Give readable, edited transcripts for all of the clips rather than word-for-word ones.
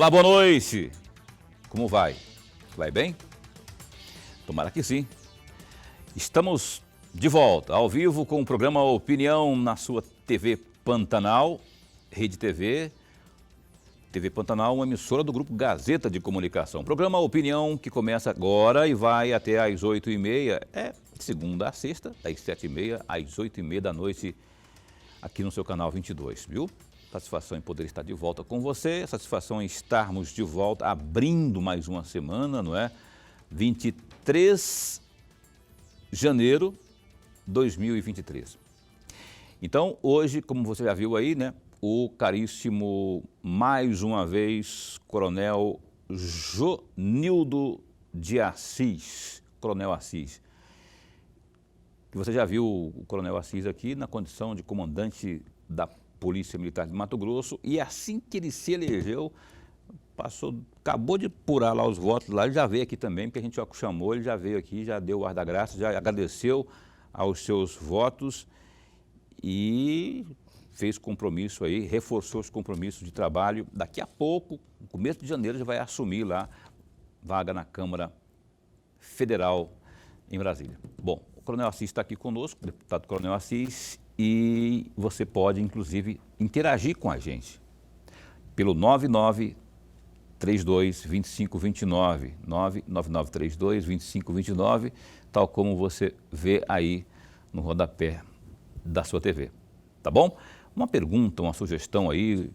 Olá, boa noite. Como vai? Vai bem? Tomara que sim. Estamos de volta, ao vivo, com o programa Opinião na sua TV Pantanal, Rede TV. TV Pantanal, uma emissora do Grupo Gazeta de Comunicação. Programa Opinião que começa agora e vai até às 8h30. É segunda a sexta, das 7h30 às 8h30 da noite, aqui no seu canal 22, viu? Satisfação em poder estar de volta com você, satisfação em estarmos de volta, abrindo mais uma semana, não é? 23 de janeiro de 2023. Então, hoje, como você já viu aí, né? O caríssimo, mais uma vez, Coronel Jonildo de Assis, Coronel Assis. Você já viu o Coronel Assis aqui na condição de comandante da Polícia Militar de Mato Grosso, e assim que ele se elegeu, acabou de apurar lá os votos, lá ele já veio aqui também, porque a gente já o chamou, ele já veio aqui, já deu o ar da graça, já agradeceu aos seus votos e fez compromisso aí, reforçou os compromissos de trabalho. Daqui a pouco, no começo de janeiro, já vai assumir lá vaga na Câmara Federal em Brasília. Bom, o Coronel Assis está aqui conosco, o deputado Coronel Assis, e você pode, inclusive, interagir com a gente pelo 9932-2529, 99932-2529, tal como você vê aí no rodapé da sua TV, tá bom? Uma pergunta, uma sugestão aí,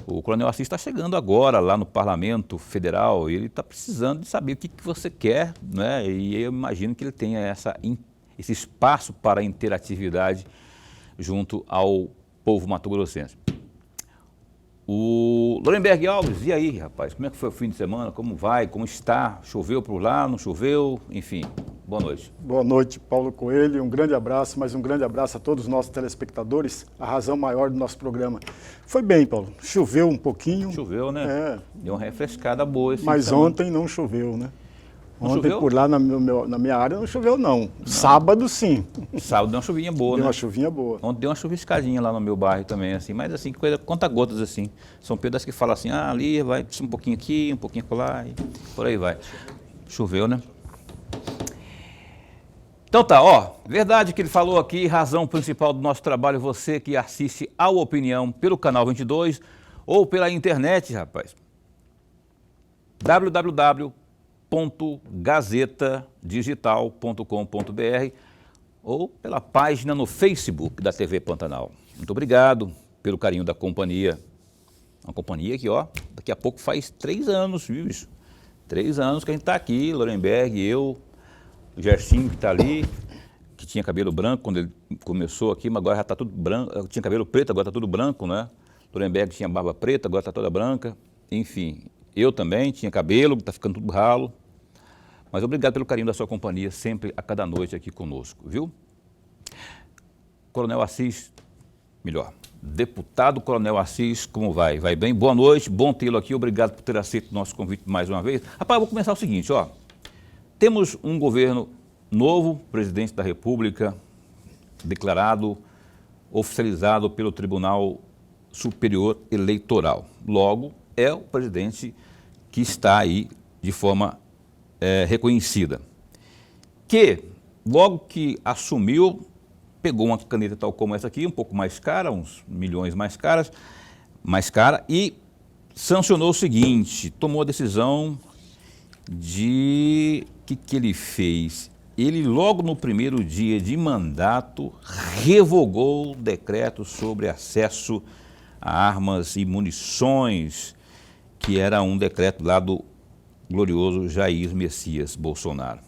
o Coronel Assis está chegando agora lá no Parlamento Federal, e ele está precisando de saber o que você quer, né? E eu imagino que ele tenha esse espaço para interatividade junto ao povo mato-grossense. O Lorenberg Alves, e aí, rapaz, como é que foi o fim de semana? Como vai? Como está? Choveu por lá? Não choveu? Enfim, boa noite. Boa noite, Paulo Coelho. Um grande abraço, mas um grande abraço a todos os nossos telespectadores, a razão maior do nosso programa. Foi bem, Paulo. Choveu um pouquinho. Choveu, né? Deu uma refrescada boa esse Mas semana. ontem não choveu, né? Não ontem choveu? por lá na minha área não choveu, não. Sábado, sim. Sábado deu uma chuvinha boa, Deu né? uma chuvinha boa. Ontem deu uma chuviscadinha lá no meu bairro também, assim, mas assim, conta-gotas assim. São Pedro que fala assim, ali vai um pouquinho aqui, um pouquinho lá, e por aí vai. Choveu, né? Então tá, ó, verdade que ele falou aqui, razão principal do nosso trabalho, você que assiste ao Opinião pelo canal 22 ou pela internet, rapaz. www.gazetadigital.com.br ou pela página no Facebook da TV Pantanal. Muito obrigado pelo carinho da companhia. Uma companhia que, ó, daqui a pouco faz 3 anos, viu isso? 3 anos que a gente está aqui, Lorenberg, eu, o Gersinho que está ali, que tinha cabelo branco quando ele começou aqui, mas agora já está tudo branco, tinha cabelo preto, agora está tudo branco, né? Lorenberg tinha barba preta, agora está toda branca, enfim. Eu também tinha cabelo, está ficando tudo ralo. Mas obrigado pelo carinho da sua companhia, sempre, a cada noite aqui conosco, viu? Coronel Assis, melhor, deputado Coronel Assis, como vai? Vai bem? Boa noite, bom tê-lo aqui, obrigado por ter aceito o nosso convite mais uma vez. Rapaz, eu vou começar o seguinte, ó. Temos um governo novo, presidente da República, declarado, oficializado pelo Tribunal Superior Eleitoral. Logo, é o presidente que está aí de forma reconhecida. Que, logo que assumiu, pegou uma caneta tal como essa aqui, um pouco mais cara, uns milhões mais cara, e sancionou o seguinte, tomou a decisão de... O que ele fez? Ele, logo no primeiro dia de mandato, revogou o decreto sobre acesso a armas e munições, que era um decreto lá do glorioso Jair Messias Bolsonaro.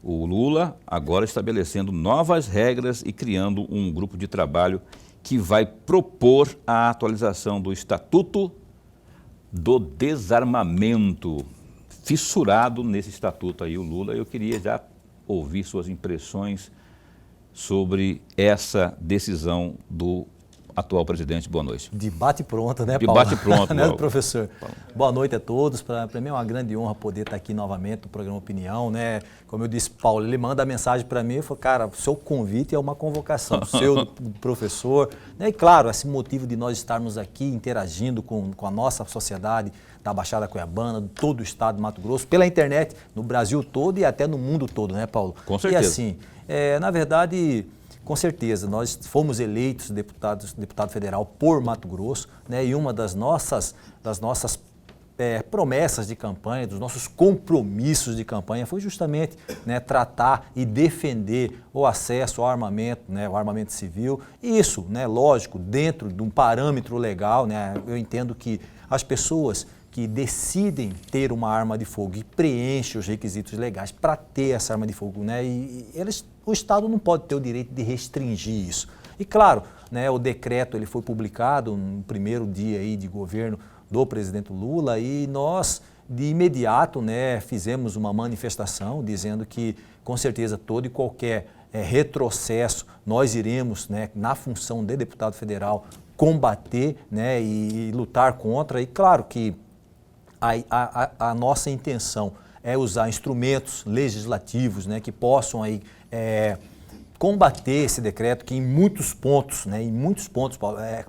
O Lula agora estabelecendo novas regras e criando um grupo de trabalho que vai propor a atualização do Estatuto do Desarmamento. Fissurado nesse estatuto aí o Lula, eu queria já ouvir suas impressões sobre essa decisão do atual presidente. Boa noite. De bate-pronto, né, De Paulo? bate-pronto, né, Paulo. professor? Boa noite a todos. Para mim é uma grande honra poder estar aqui novamente no programa Opinião, né? Como eu disse, Paulo, ele manda a mensagem para mim e falou, cara, o seu convite é uma convocação, seu do professor. Né? E claro, esse motivo de nós estarmos aqui interagindo com a nossa sociedade da Baixada Cuiabana, de todo o estado de Mato Grosso, pela internet, no Brasil todo e até no mundo todo, né, Paulo? Com certeza. E assim, na verdade, com certeza, nós fomos eleitos deputado federal por Mato Grosso, né, e uma das nossas promessas de campanha, dos nossos compromissos de campanha foi justamente, né, tratar e defender o acesso ao armamento, né, o armamento civil. E isso, né, lógico, dentro de um parâmetro legal, né, eu entendo que as pessoas que decidem ter uma arma de fogo e preenchem os requisitos legais para ter essa arma de fogo, né, o Estado não pode ter o direito de restringir isso. E claro, né, o decreto ele foi publicado no primeiro dia aí de governo do presidente Lula e nós, de imediato, né, fizemos uma manifestação dizendo que, com certeza, todo e qualquer retrocesso nós iremos, né, na função de deputado federal, combater, né, e lutar contra. E claro que a nossa intenção é usar instrumentos legislativos, né, que possam aí, combater esse decreto que em muitos pontos,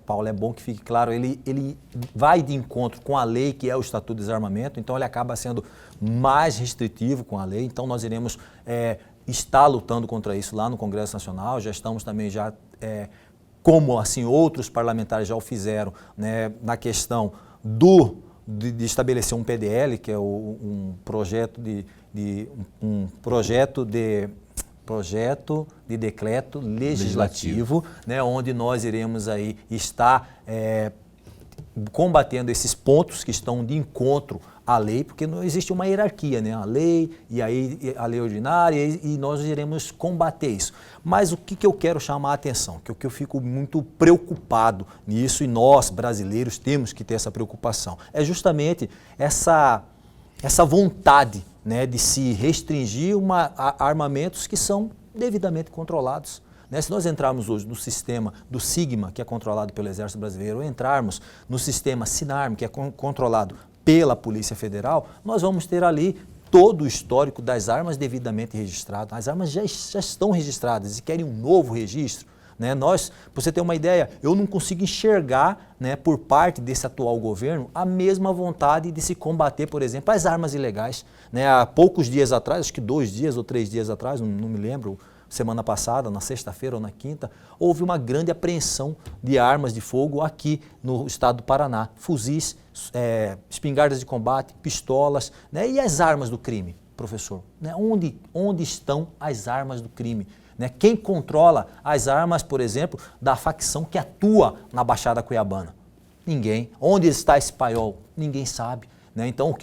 Paulo, é bom que fique claro, ele vai de encontro com a lei que é o Estatuto de Desarmamento, então ele acaba sendo mais restritivo com a lei, então nós iremos estar lutando contra isso lá no Congresso Nacional, já estamos também como assim outros parlamentares já o fizeram, né, na questão de estabelecer um PDL, que é um projeto de decreto legislativo, né, onde nós iremos aí estar combatendo esses pontos que estão de encontro à lei, porque não existe uma hierarquia, né? A lei e aí a lei ordinária e nós iremos combater isso. Mas o que eu quero chamar a atenção, que eu fico muito preocupado nisso e nós brasileiros temos que ter essa preocupação, é justamente essa vontade, né, de se restringir a armamentos que são devidamente controlados. Né? Se nós entrarmos hoje no sistema do SIGMA, que é controlado pelo Exército Brasileiro, ou entrarmos no sistema SINARM, que é controlado pela Polícia Federal, nós vamos ter ali todo o histórico das armas devidamente registrado. As armas já estão registradas e querem um novo registro. Né? Para você ter uma ideia, eu não consigo enxergar, né, por parte desse atual governo a mesma vontade de se combater, por exemplo, as armas ilegais. Né? Há poucos dias atrás, acho que 2 dias ou 3 dias atrás, não me lembro, semana passada, na sexta-feira ou na quinta, houve uma grande apreensão de armas de fogo aqui no estado do Paraná. Fuzis, espingardas de combate, pistolas, né? E as armas do crime, professor? Né? Onde estão as armas do crime? Né? Quem controla as armas, por exemplo, da facção que atua na Baixada Cuiabana? Ninguém. Onde está esse paiol? Ninguém sabe. Né? Então,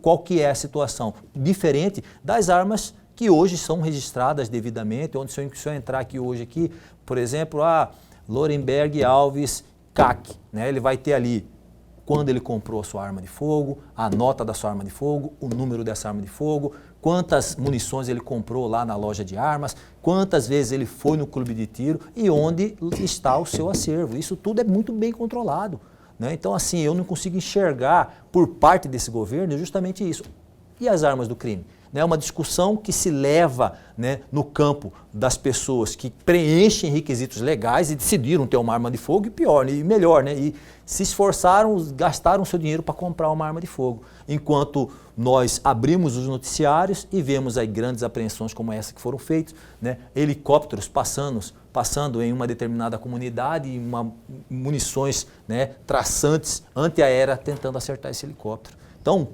qual que é a situação? Diferente das armas que hoje são registradas devidamente, onde se eu entrar aqui hoje, por exemplo, Lorenberg Alves CAC, né? Ele vai ter ali quando ele comprou a sua arma de fogo, a nota da sua arma de fogo, o número dessa arma de fogo, quantas munições ele comprou lá na loja de armas, quantas vezes ele foi no clube de tiro e onde está o seu acervo. Isso tudo é muito bem controlado. Né? Então, assim, eu não consigo enxergar por parte desse governo justamente isso. E as armas do crime? É uma discussão que se leva, né, no campo das pessoas que preenchem requisitos legais e decidiram ter uma arma de fogo e melhor, né, e se esforçaram, gastaram seu dinheiro para comprar uma arma de fogo. Enquanto nós abrimos os noticiários e vemos aí grandes apreensões como essa que foram feitas, né, helicópteros passando em uma determinada comunidade e munições, né, traçantes antiaérea tentando acertar esse helicóptero. Então,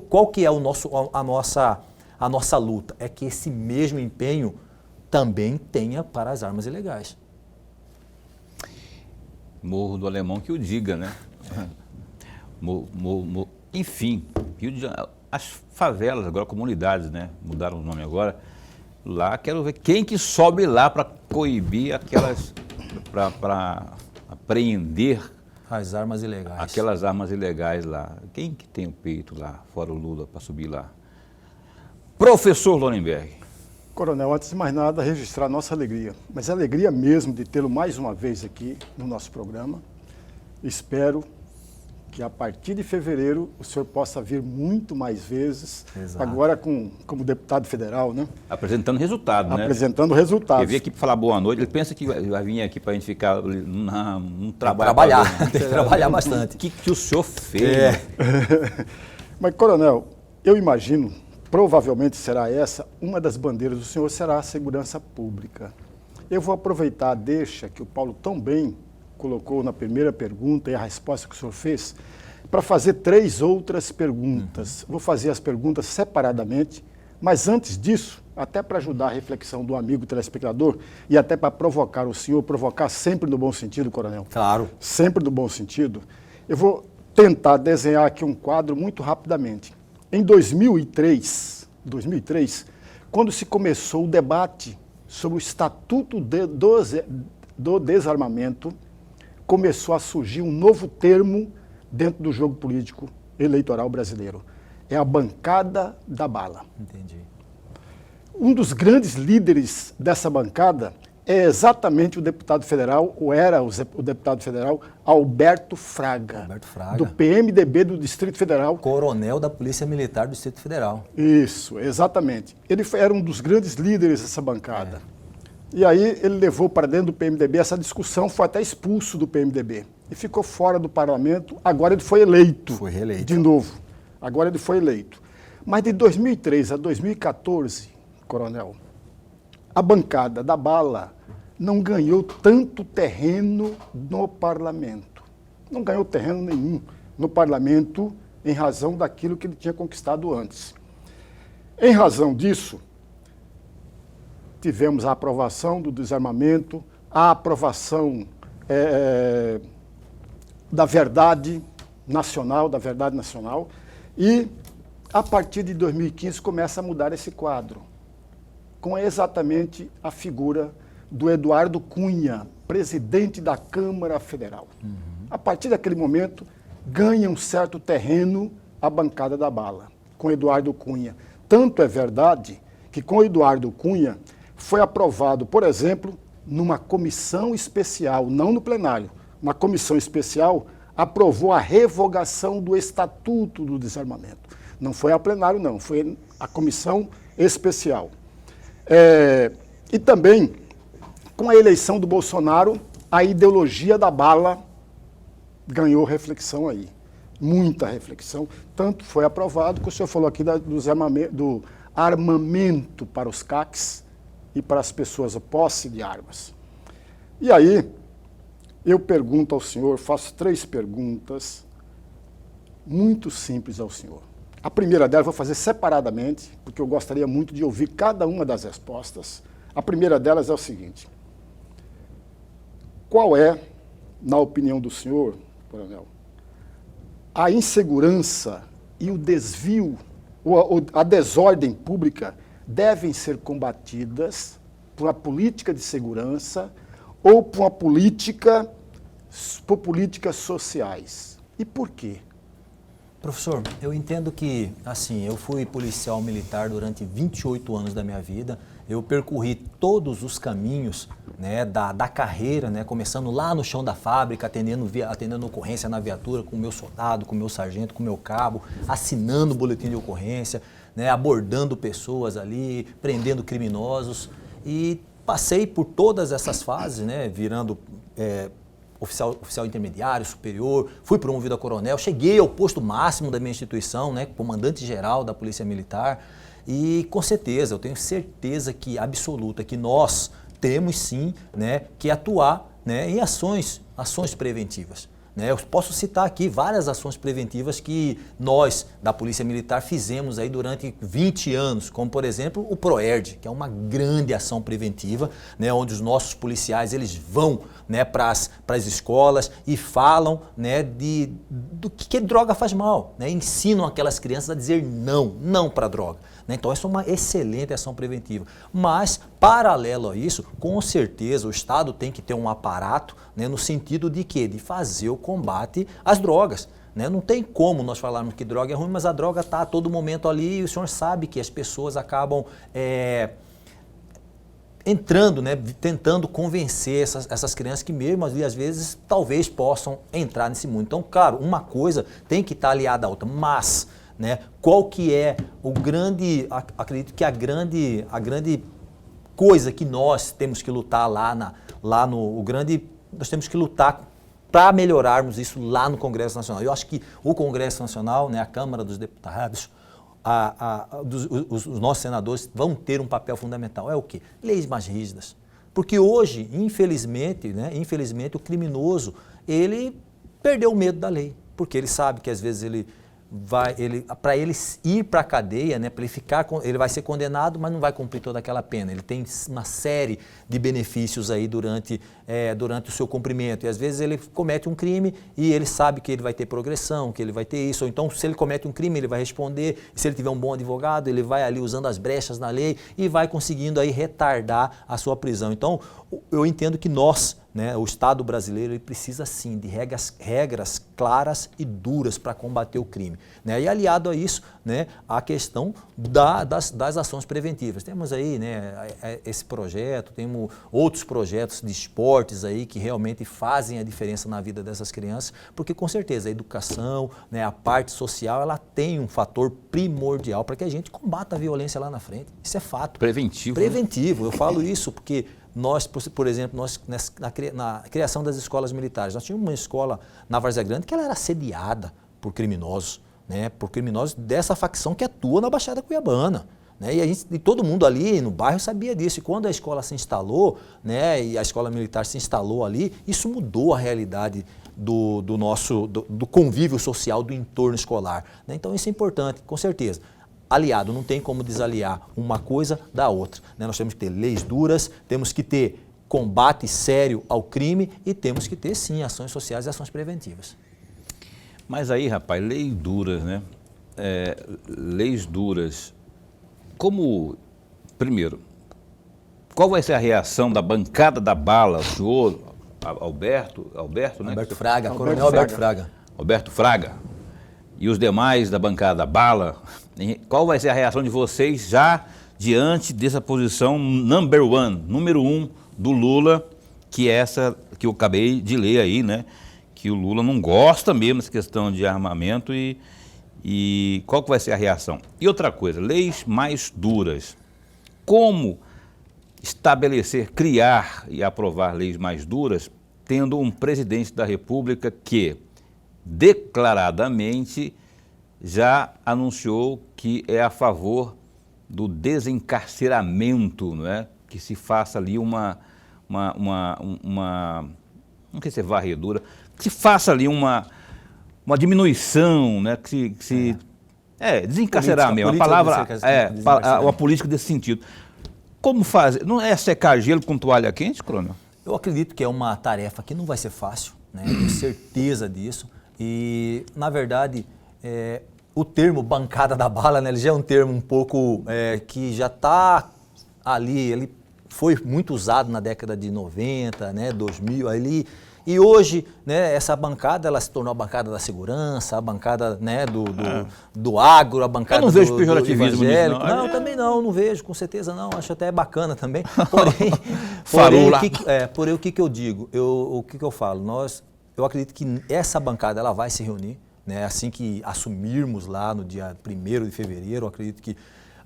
qual que é a nossa luta? É que esse mesmo empenho também tenha para as armas ilegais. Morro do Alemão que o diga, né? Enfim, as favelas, agora comunidades, né? Mudaram o nome agora. Lá, quero ver quem que sobe lá para coibir para apreender as armas ilegais. Aquelas armas ilegais lá. Quem que tem o peito lá, fora o Lula, para subir lá? Professor Lorenberg, Coronel, antes de mais nada, registrar nossa alegria, mas a alegria mesmo de tê-lo mais uma vez aqui no nosso programa. Espero que a partir de fevereiro o senhor possa vir muito mais vezes, Exato. agora como deputado federal, né? Apresentando resultado, né? Apresentando resultados. Ele veio aqui para falar boa noite, ele pensa que vai vir aqui para a gente ficar num trabalho. Tem que trabalhar bastante. O que o senhor fez? Mas, Coronel, eu imagino, provavelmente será essa, uma das bandeiras do senhor será a segurança pública. Eu vou aproveitar a deixa que o Paulo tão bem colocou na primeira pergunta e a resposta que o senhor fez, para fazer 3 outras perguntas. Vou fazer as perguntas separadamente, mas antes disso, até para ajudar a reflexão do amigo telespectador e até para provocar o senhor, provocar sempre no bom sentido, Coronel. Claro. Sempre no bom sentido. Eu vou tentar desenhar aqui um quadro muito rapidamente. Em 2003, quando se começou o debate sobre o Estatuto do Desarmamento, começou a surgir um novo termo dentro do jogo político eleitoral brasileiro. É a bancada da bala. Entendi. Um dos grandes líderes dessa bancada é exatamente o deputado federal, ou era o deputado federal, Alberto Fraga, do PMDB do Distrito Federal. Coronel da Polícia Militar do Distrito Federal. Isso, exatamente. Ele era um dos grandes líderes dessa bancada. E aí ele levou para dentro do PMDB essa discussão, foi até expulso do PMDB. E ficou fora do parlamento, agora ele foi eleito. Foi reeleito. De novo, agora ele foi eleito. Mas de 2003 a 2014, Coronel, a bancada da bala não ganhou tanto terreno no parlamento. Não ganhou terreno nenhum no parlamento em razão daquilo que ele tinha conquistado antes. Em razão disso, tivemos a aprovação do desarmamento, a aprovação da verdade nacional, e a partir de 2015 começa a mudar esse quadro, com exatamente a figura do Eduardo Cunha, presidente da Câmara Federal. A partir daquele momento, ganha um certo terreno a bancada da bala, com Eduardo Cunha. Tanto é verdade que com Eduardo Cunha foi aprovado, por exemplo, numa comissão especial, não no plenário, uma comissão especial aprovou a revogação do Estatuto do Desarmamento. Não foi a plenário, não, foi a comissão especial. E também, com a eleição do Bolsonaro, a ideologia da bala ganhou reflexão aí, muita reflexão. Tanto foi aprovado que o senhor falou aqui do armamento para os CACs e para as pessoas a posse de armas. E aí, eu pergunto ao senhor, faço 3 perguntas muito simples ao senhor. A primeira delas vou fazer separadamente, porque eu gostaria muito de ouvir cada uma das respostas. A primeira delas é o seguinte: qual é, na opinião do senhor, Coronel, a insegurança e o desvio, ou a desordem pública devem ser combatidas por uma política de segurança ou por políticas sociais? E por quê? Professor, eu entendo que, assim, eu fui policial militar durante 28 anos da minha vida, eu percorri todos os caminhos, né, da carreira, né, começando lá no chão da fábrica, atendendo ocorrência na viatura com o meu soldado, com o meu sargento, com o meu cabo, assinando o boletim de ocorrência, né, abordando pessoas ali, prendendo criminosos, e passei por todas essas fases, né, virando oficial intermediário, superior, fui promovido a coronel, cheguei ao posto máximo da minha instituição, né, comandante-geral da Polícia Militar, e com certeza, eu tenho certeza absoluta que nós temos sim, né, que atuar, né, em ações preventivas. Né? Eu posso citar aqui várias ações preventivas que nós, da Polícia Militar, fizemos aí durante 20 anos, como, por exemplo, o PROERD, que é uma grande ação preventiva, né, onde os nossos policiais eles vão, né, para as escolas e falam, né, do que droga faz mal, né? Ensinam aquelas crianças a dizer não para a droga. Né? Então, essa é uma excelente ação preventiva. Mas, paralelo a isso, com certeza o Estado tem que ter um aparato, né, no sentido de quê? De fazer o combate às drogas. Né? Não tem como nós falarmos que droga é ruim, mas a droga está a todo momento ali e o senhor sabe que as pessoas acabam entrando, né, tentando convencer essas crianças que mesmo ali, às vezes, talvez possam entrar nesse mundo. Então, claro, uma coisa tem que estar aliada à outra, mas, né, qual que é o grande, acredito que a grande coisa que nós temos que lutar nós temos que lutar para melhorarmos isso lá no Congresso Nacional. Eu acho que o Congresso Nacional, né, a Câmara dos Deputados, os nossos senadores vão ter um papel fundamental. É o quê? Leis mais rígidas. Porque hoje, infelizmente, o criminoso, ele perdeu o medo da lei. Porque ele sabe que às vezes para ele ir para a cadeia, né, para ele vai ser condenado, mas não vai cumprir toda aquela pena. Ele tem uma série de benefícios aí durante o seu cumprimento. E às vezes ele comete um crime e ele sabe que ele vai ter progressão, que ele vai ter isso. Ou então, se ele comete um crime, ele vai responder. E se ele tiver um bom advogado, ele vai ali usando as brechas na lei e vai conseguindo aí retardar a sua prisão. Então, eu entendo que nós, né, o Estado brasileiro, ele precisa sim de regras claras e duras para combater o crime, né? E aliado a isso, né, a questão das ações preventivas. Temos aí, né, esse projeto, temos outros projetos de esportes aí que realmente fazem a diferença na vida dessas crianças, porque com certeza a educação, né, a parte social, ela tem um fator primordial para que a gente combata a violência lá na frente. Isso é fato. Preventivo. Preventivo. Eu falo isso porque nós, por exemplo, na criação das escolas militares, nós tínhamos uma escola na Várzea Grande que ela era assediada por criminosos, né, por criminosos dessa facção que atua na Baixada Cuiabana. Né, e todo mundo ali no bairro sabia disso. E quando a escola se instalou, né, e a escola militar se instalou ali, isso mudou a realidade do convívio social do entorno escolar. Né? Então isso é importante, com certeza. Aliado, não tem como desaliar uma coisa da outra. Né? Nós temos que ter leis duras, temos que ter combate sério ao crime e temos que ter, sim, ações sociais e ações preventivas. Mas aí, rapaz, leis duras, né? Leis duras. Como, primeiro, qual vai ser a reação da bancada da bala, o senhor Alberto, né? Alberto Fraga, Coronel Alberto Fraga. Alberto Fraga. E os demais da bancada da bala, qual vai ser a reação de vocês já diante dessa posição número um do Lula, que é essa que eu acabei de ler aí, né? Que o Lula não gosta mesmo dessa questão de armamento e qual que vai ser a reação? E outra coisa, leis mais duras. Como estabelecer, criar e aprovar leis mais duras, tendo um presidente da República que declaradamente já anunciou que é a favor do desencarceramento, não é? Que se faça ali uma não sei se é varredura, que se faça ali uma diminuição, né? Desencarcerar mesmo, a palavra uma política desse sentido. Como fazer? Não é secar gelo com toalha quente, coronel? Eu acredito que é uma tarefa que não vai ser fácil, né? Eu tenho certeza disso. E, na verdade, o termo bancada da bala, né, ele já é um termo um pouco que já está ali, ele foi muito usado na década de 90, né, 2000, ali. E hoje, né, essa bancada, ela se tornou a bancada da segurança, a bancada, né, do agro, a bancada do evangélico. Eu não vejo pejorativismo nisso, não. Não, também não vejo, com certeza não. Acho até bacana também. Porém, o que eu digo? O que eu falo? Eu acredito que essa bancada ela vai se reunir, né, assim que assumirmos lá no dia 1º de fevereiro, eu acredito que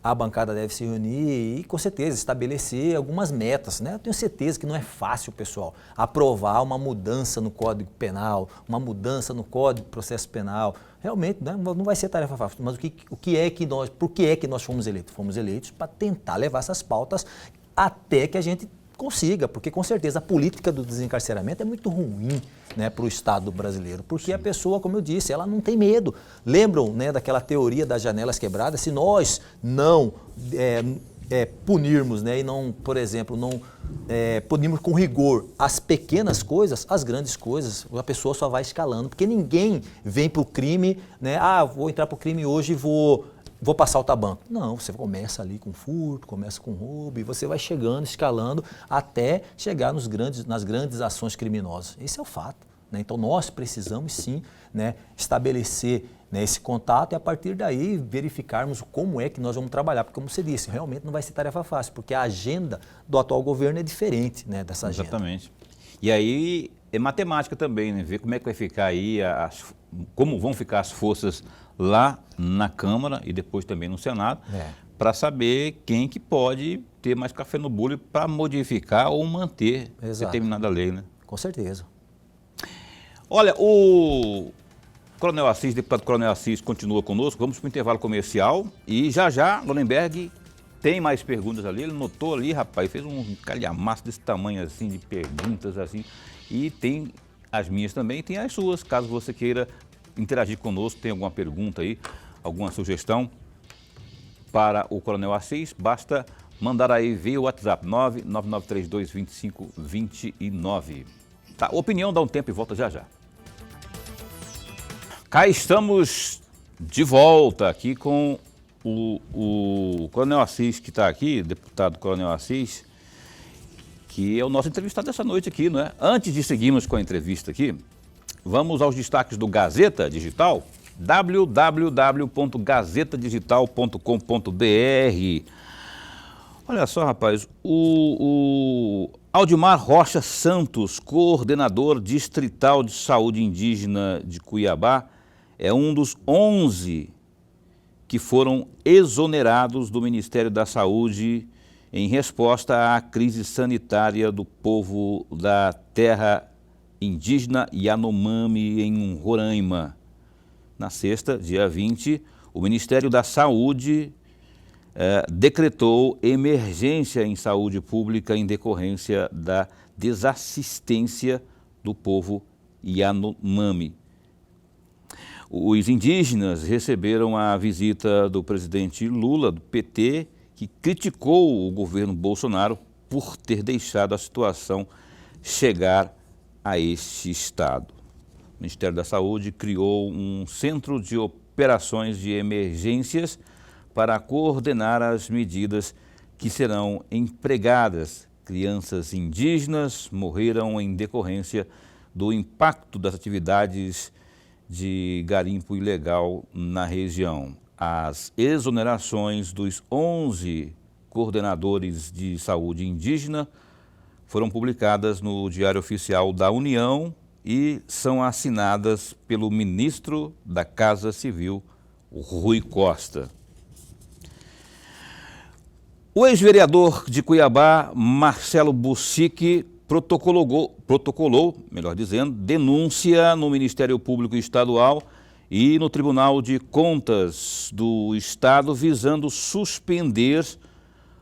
a bancada deve se reunir e, com certeza, estabelecer algumas metas, né? Eu tenho certeza que não é fácil, pessoal, aprovar uma mudança no Código Penal, uma mudança no Código de Processo Penal. Realmente, né, não vai ser tarefa fácil. Mas por que é que nós fomos eleitos? Fomos eleitos para tentar levar essas pautas até que a gente consiga, porque com certeza a política do desencarceramento é muito ruim, né, para o Estado brasileiro, porque a pessoa, como eu disse, ela não tem medo. Lembram, né, daquela teoria das janelas quebradas? Se nós não punirmos, né, e não, por exemplo, não punirmos com rigor as pequenas coisas, as grandes coisas, a pessoa só vai escalando, porque ninguém vem para o crime, né, vou entrar para o crime hoje e vou passar o tabanco. Não, você começa ali com furto, começa com roubo e você vai chegando, escalando até chegar nas grandes ações criminosas. Esse é o fato. né? Então nós precisamos sim, né, estabelecer, né, esse contato e a partir daí verificarmos como é que nós vamos trabalhar, porque como você disse, realmente não vai ser tarefa fácil, porque a agenda do atual governo é diferente, né, dessa agenda. Exatamente. E aí é matemática também, né? Ver como é que vai ficar aí, como vão ficar as forças lá na Câmara e depois também no Senado, para saber quem que pode ter mais café no bolo para modificar ou manter determinada lei, né? Com certeza. Olha, o Coronel Assis, deputado Coronel Assis, continua conosco. Vamos para o intervalo comercial e já Lolenberg tem mais perguntas ali. Ele notou ali, rapaz, fez um calhamaço desse tamanho assim, de perguntas assim. E tem as minhas também, tem as suas. Caso você queira interagir conosco, tem alguma pergunta aí, alguma sugestão para o Coronel Assis, basta mandar aí via WhatsApp 999322529. Tá, opinião, dá um tempo e volta já. Cá estamos de volta aqui com o Coronel Assis, que está aqui, deputado Coronel Assis, que é o nosso entrevistado dessa noite aqui, não é? Antes de seguirmos com a entrevista aqui, vamos aos destaques do Gazeta Digital, www.gazetadigital.com.br. Olha só, rapaz, o Aldimar Rocha Santos, coordenador distrital de saúde indígena de Cuiabá, é um dos 11 que foram exonerados do Ministério da Saúde em resposta à crise sanitária do povo da terra indígena Yanomami, em Roraima. Na sexta, dia 20, o Ministério da Saúde decretou emergência em saúde pública em decorrência da desassistência do povo Yanomami. Os indígenas receberam a visita do presidente Lula, do PT, que criticou o governo Bolsonaro por ter deixado a situação chegar a este estado. O Ministério da Saúde criou um centro de operações de emergências para coordenar as medidas que serão empregadas. Crianças indígenas morreram em decorrência do impacto das atividades de garimpo ilegal na região. As exonerações dos 11 coordenadores de saúde indígena foram publicadas no Diário Oficial da União e são assinadas pelo ministro da Casa Civil, Rui Costa. O ex-vereador de Cuiabá, Marcelo Bussic, protocolou, melhor dizendo, denúncia no Ministério Público Estadual e no Tribunal de Contas do Estado, visando suspender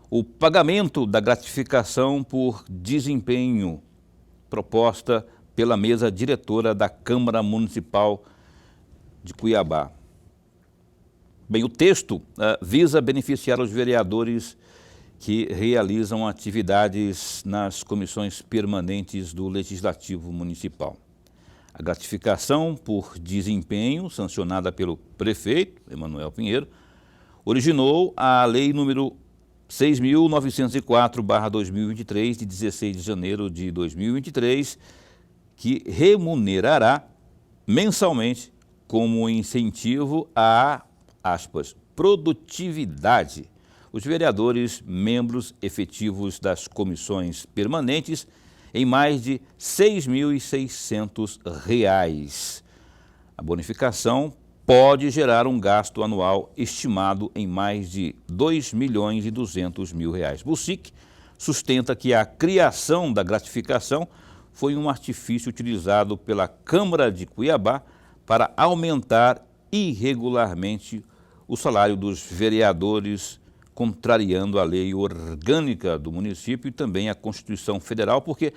o pagamento da gratificação por desempenho proposta pela mesa diretora da Câmara Municipal de Cuiabá. Bem, o texto visa beneficiar os vereadores que realizam atividades nas comissões permanentes do Legislativo Municipal. A gratificação por desempenho, sancionada pelo prefeito, Emanuel Pinheiro, originou a Lei número 6.904/2023, de 16 de janeiro de 2023, que remunerará mensalmente como incentivo à, aspas, produtividade, os vereadores membros efetivos das comissões permanentes em mais de R$ 6.600. A bonificação pode gerar um gasto anual estimado em mais de R$ 2.200.000. Bussic sustenta que a criação da gratificação foi um artifício utilizado pela Câmara de Cuiabá para aumentar irregularmente o salário dos vereadores, contrariando a lei orgânica do município e também a Constituição Federal, porque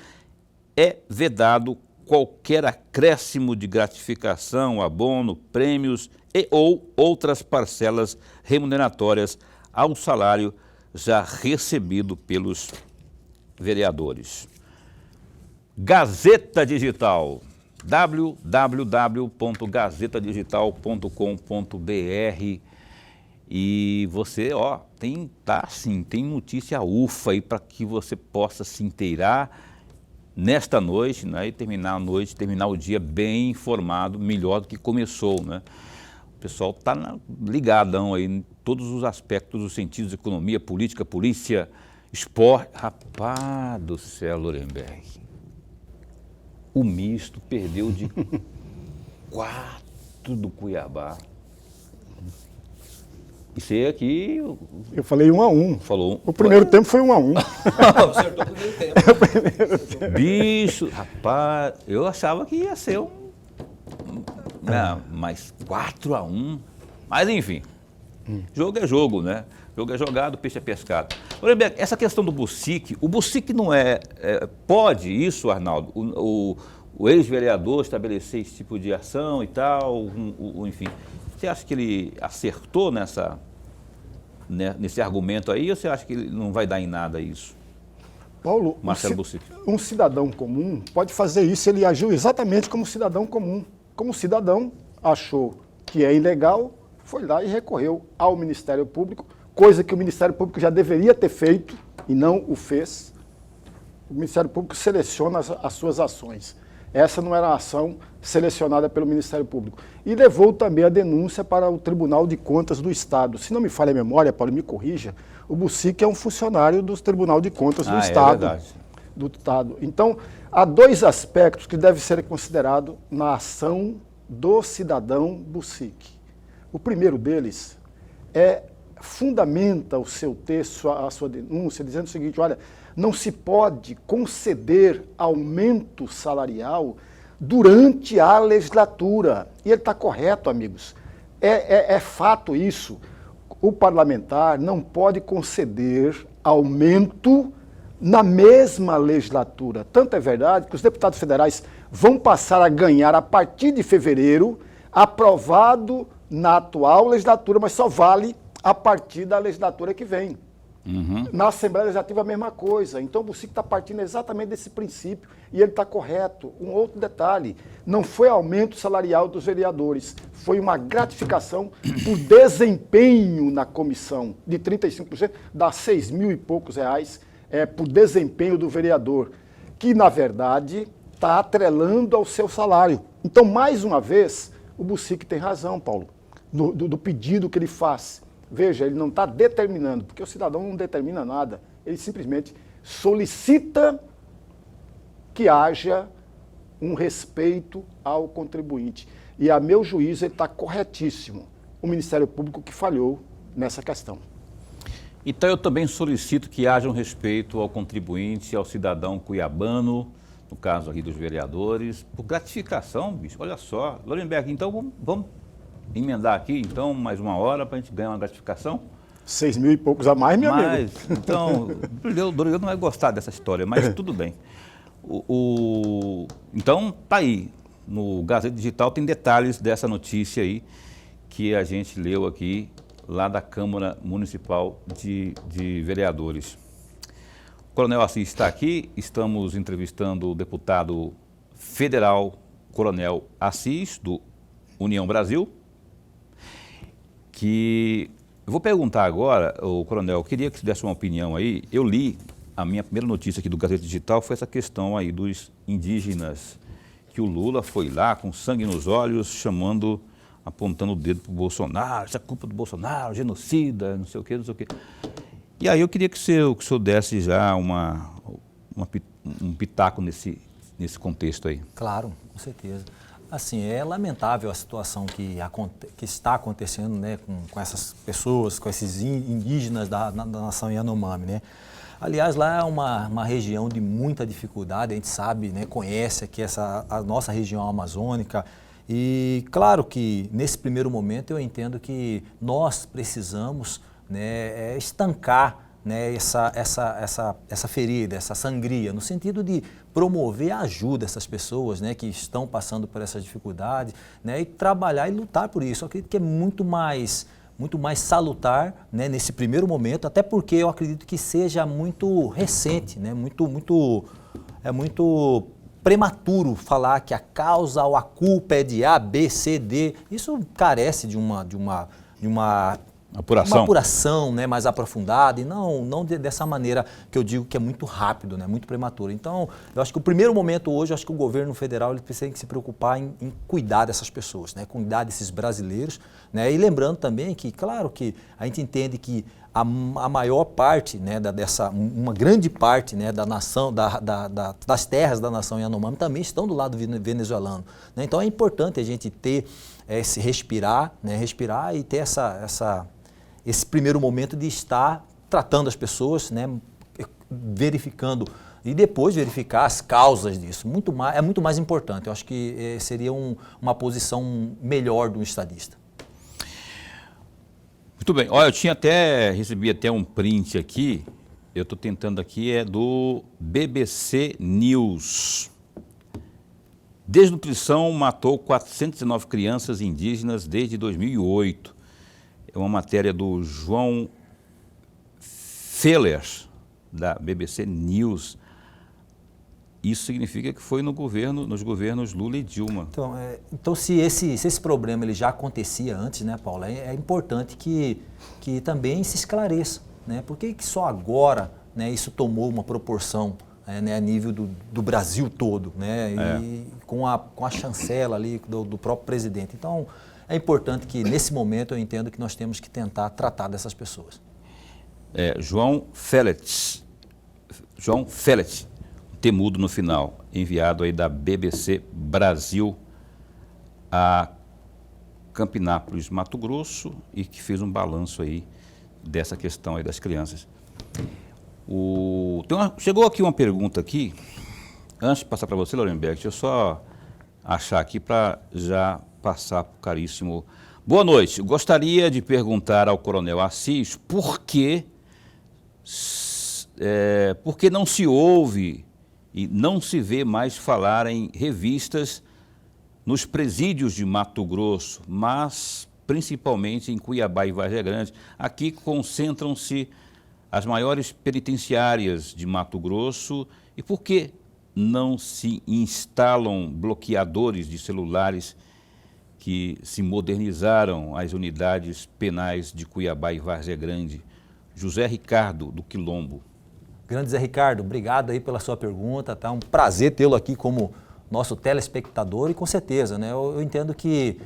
é vedado qualquer acréscimo de gratificação, abono, prêmios e ou outras parcelas remuneratórias ao salário já recebido pelos vereadores. Gazeta Digital, www.gazetadigital.com.br. E você, tem notícia ufa aí para que você possa se inteirar, nesta noite, né, e terminar a noite, terminar o dia bem informado, melhor do que começou, né? O pessoal está ligadão aí em todos os aspectos, os sentidos, economia, política, polícia, esporte. Rapaz do céu, Lorenberg. O misto perdeu de 4 do Cuiabá. E você aqui... Eu falei 1-1. Falou. O primeiro tempo foi 1-1. Acertou o primeiro tempo. Bicho, rapaz, eu achava que ia ser mas 4-1. Mas enfim, jogo é jogo, né? Jogo é jogado, peixe é pescado. Lorenberg, essa questão do Bucic, o Bucic não pode isso, Arnaldo, o ex-vereador estabelecer esse tipo de ação e tal, enfim. Você acha que ele acertou nesse argumento aí, ou você acha que ele não vai dar em nada isso? Paulo, Marcelo Bucic. Um cidadão comum pode fazer isso, ele agiu exatamente como cidadão comum. Como cidadão, achou que é ilegal, foi lá e recorreu ao Ministério Público, coisa que o Ministério Público já deveria ter feito e não o fez. O Ministério Público seleciona as suas ações. Essa não era a ação selecionada pelo Ministério Público. E levou também a denúncia para o Tribunal de Contas do Estado. Se não me falha a memória, Paulo, me corrija, o Bucic é um funcionário do Tribunal de Contas do Estado. É verdade. Do Estado. Então, há 2 aspectos que devem ser considerados na ação do cidadão Bucic. O primeiro deles fundamenta o seu texto, a sua denúncia, dizendo o seguinte: olha, não se pode conceder aumento salarial durante a legislatura. E ele está correto, amigos. É fato isso. O parlamentar não pode conceder aumento na mesma legislatura. Tanto é verdade que os deputados federais vão passar a ganhar a partir de fevereiro, aprovado na atual legislatura, mas só vale a partir da legislatura que vem. Na Assembleia Legislativa a mesma coisa. Então o Bucic está partindo exatamente desse princípio e ele está correto. Um outro detalhe, não foi aumento salarial dos vereadores, foi uma gratificação por desempenho na comissão de 35%, dá 6 mil e poucos reais por desempenho do vereador, que na verdade está atrelando ao seu salário. Então, mais uma vez, o Bucic tem razão, Paulo, do pedido que ele faz. Veja, ele não está determinando, porque o cidadão não determina nada, ele simplesmente solicita que haja um respeito ao contribuinte. E a meu juízo ele está corretíssimo, o Ministério Público que falhou nessa questão. Então eu também solicito que haja um respeito ao contribuinte, ao cidadão cuiabano, no caso aqui dos vereadores, por gratificação, bicho, olha só. Lorenberg, então vamos emendar aqui, então, mais 1 hora para a gente ganhar uma gratificação? 6 mil e poucos a mais, meu amigo. Então, o Dorival não vai gostar dessa história, mas tudo bem. Então, tá aí. No Gazeta Digital tem detalhes dessa notícia aí que a gente leu aqui, lá da Câmara Municipal de Vereadores. O Coronel Assis está aqui, estamos entrevistando o deputado federal Coronel Assis, do União Brasil, que eu vou perguntar agora, Coronel, eu queria que você desse uma opinião aí. Eu li, a minha primeira notícia aqui do Gazeta Digital foi essa questão aí dos indígenas, que o Lula foi lá com sangue nos olhos, apontando o dedo para o Bolsonaro, isso é culpa do Bolsonaro, genocida, não sei o quê, não sei o quê. E aí eu queria que o senhor desse já um pitaco nesse contexto aí. Claro, com certeza. Assim, é lamentável a situação que está acontecendo, né, com essas pessoas, com esses indígenas da nação Yanomami, né? Aliás, lá é uma região de muita dificuldade, a gente sabe, né, conhece aqui a nossa região amazônica. E claro que nesse primeiro momento eu entendo que nós precisamos, né, estancar, né, essa ferida, essa sangria, no sentido de promover a ajuda a essas pessoas, né, que estão passando por essa dificuldade, né, e trabalhar e lutar por isso. Eu acredito que é muito mais salutar, né, nesse primeiro momento, até porque eu acredito que seja muito recente, né, muito prematuro falar que a causa ou a culpa é de A, B, C, D. Isso carece de uma Apuração. Uma apuração, né, mais aprofundada, e não dessa maneira que eu digo que é muito rápido, né, muito prematuro. Então, eu acho que o primeiro momento hoje, eu acho que o governo federal ele precisa se preocupar em cuidar dessas pessoas, né, cuidar desses brasileiros, né, e lembrando também que, claro que a gente entende que a maior parte, né, uma grande parte, né, da nação, das terras da nação Yanomami também estão do lado venezuelano, né? Então é importante a gente ter esse respirar, né, respirar e ter esse primeiro momento de estar tratando as pessoas, né, verificando e depois verificar as causas disso. É muito mais importante. Eu acho que seria uma posição melhor do estadista. Muito bem. Olha, recebi até um print aqui, eu estou tentando aqui, é do BBC News. Desnutrição matou 409 crianças indígenas desde 2008. É uma matéria do João Feller, da BBC News. Isso significa que foi nos governos Lula e Dilma. Então se esse problema ele já acontecia antes, né, Paulo, é importante que também se esclareça, né? Por que só agora, né, isso tomou uma proporção, né, a nível do Brasil todo, né, e com a chancela ali do próprio presidente. Então, é importante que nesse momento eu entendo que nós temos que tentar tratar dessas pessoas. João Fellet, temudo no final, enviado aí da BBC Brasil a Campinápolis, Mato Grosso, e que fez um balanço aí dessa questão aí das crianças. Chegou aqui uma pergunta aqui, antes de passar para você, Lorenberg, deixa eu só achar aqui para já passar para o caríssimo. Boa noite, gostaria de perguntar ao Coronel Assis por que não se ouve e não se vê mais falar em revistas nos presídios de Mato Grosso, mas principalmente em Cuiabá e Vargem Grande. Aqui concentram-se as maiores penitenciárias de Mato Grosso. E por que não se instalam bloqueadores de celulares que se modernizaram as unidades penais de Cuiabá e Várzea Grande? José Ricardo, do Quilombo. Grande Zé Ricardo, obrigado aí pela sua pergunta, tá? Um prazer tê-lo aqui como nosso telespectador e com certeza, né, eu entendo que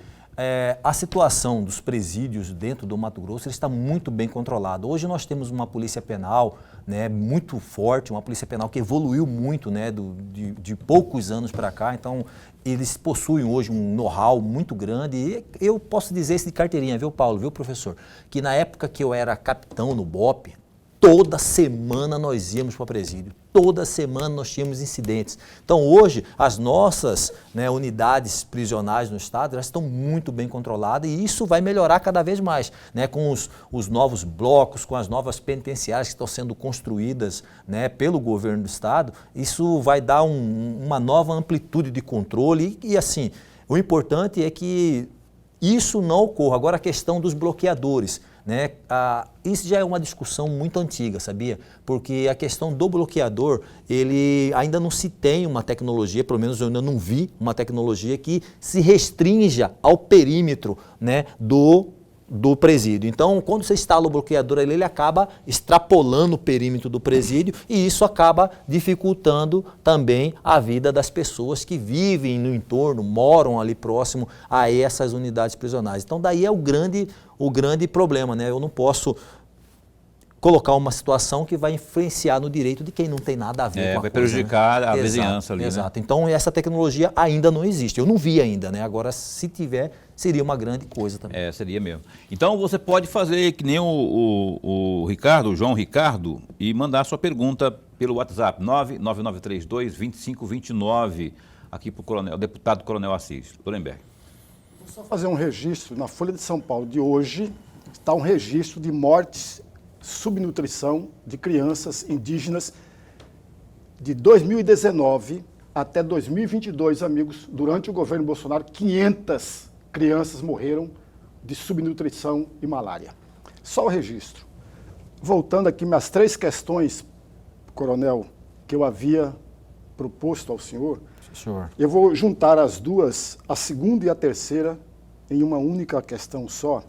a situação dos presídios dentro do Mato Grosso está muito bem controlada. Hoje nós temos uma polícia penal, né, muito forte, uma polícia penal que evoluiu muito, né, de poucos anos para cá. Então eles possuem hoje um know-how muito grande e eu posso dizer isso de carteirinha, viu, Paulo, viu, professor? Que na época que eu era capitão no BOPE, toda semana nós íamos para o presídio, toda semana nós tínhamos incidentes. Então hoje as nossas, né, unidades prisionais no estado já estão muito bem controladas e isso vai melhorar cada vez mais, né, com os novos blocos, com as novas penitenciárias que estão sendo construídas, né, pelo governo do estado. Isso vai dar uma nova amplitude de controle e assim, o importante é que isso não ocorra. Agora a questão dos bloqueadores, né? Isso já é uma discussão muito antiga, sabia? Porque a questão do bloqueador, ele ainda não se tem uma tecnologia, pelo menos eu ainda não vi uma tecnologia que se restrinja ao perímetro, né, do presídio. Então, quando você instala o bloqueador, ele acaba extrapolando o perímetro do presídio e isso acaba dificultando também a vida das pessoas que vivem no entorno, moram ali próximo a essas unidades prisionais. Então, daí é o grande problema, né? Eu não posso colocar uma situação que vai influenciar no direito de quem não tem nada a ver com a coisa. Vai prejudicar, né, a Exato, vizinhança ali, exato. Né? Então, essa tecnologia ainda não existe. Eu não vi ainda, né? Agora, se tiver, seria uma grande coisa também. Seria mesmo. Então, você pode fazer que nem o Ricardo, o João Ricardo, e mandar sua pergunta pelo WhatsApp, 99932-2529, aqui para o deputado Coronel Assis. Lorenberg. Vou só fazer um registro. Na Folha de São Paulo de hoje, está um registro de mortes, subnutrição de crianças indígenas de 2019 até 2022, amigos. Durante o governo Bolsonaro, 500 crianças morreram de subnutrição e malária. Só o registro. Voltando aqui, minhas 3 questões, coronel, que eu havia proposto ao senhor, eu vou juntar as duas, a segunda e a terceira, em uma única questão só.